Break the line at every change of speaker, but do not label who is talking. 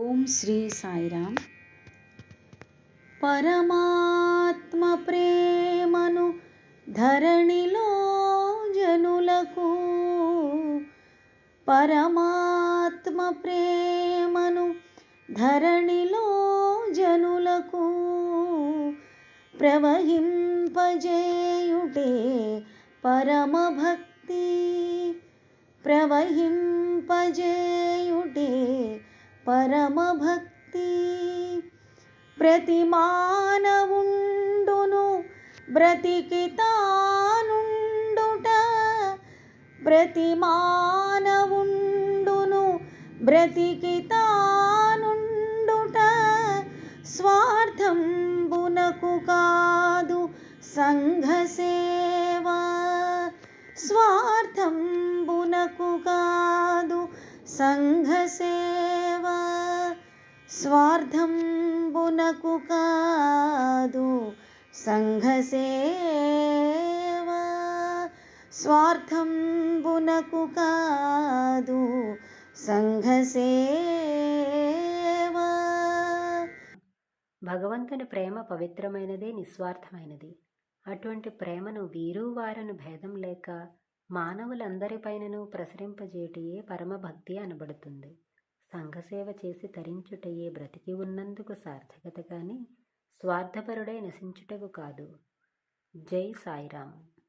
ఓం శ్రీ సాయిరామ్. పరమాత్మ ప్రేమను ధరణిలో జనులకు, పరమాత్మ ప్రేమను ధరణిలో జనులకు ప్రవహింపజేయుటే పరమ భక్తి, ప్రవహింపజేయుటే పరమ భక్తి. ప్రతి మానవుండును బ్రతికి తానుండుట, ప్రతి మానవుండును బ్రతికి తానుండుట స్వార్థంబునకు కాదు సంఘ సేవ, స్వార్థంబునకు కాదు సంఘ సేవ, స్వార్థంబునకు కాదు సంఘ సేవ, స్వార్థంబునకు కాదు సంఘ సేవ.
భగవంతుని ప్రేమ పవిత్రమైనదే, నిస్వార్థమైనది. అటువంటి ప్రేమను వీరు వారను భేదం లేక మానవులందరిపైనను ప్రసరింపజేటియే పరమభక్తి అనబడుతుంది. సంఘసేవ చేసి తరించుటయే బ్రతికి ఉన్నందుకు సార్థకత కానీ స్వార్థపరుడై నశించుటకు కాదు. జై సాయిరాం.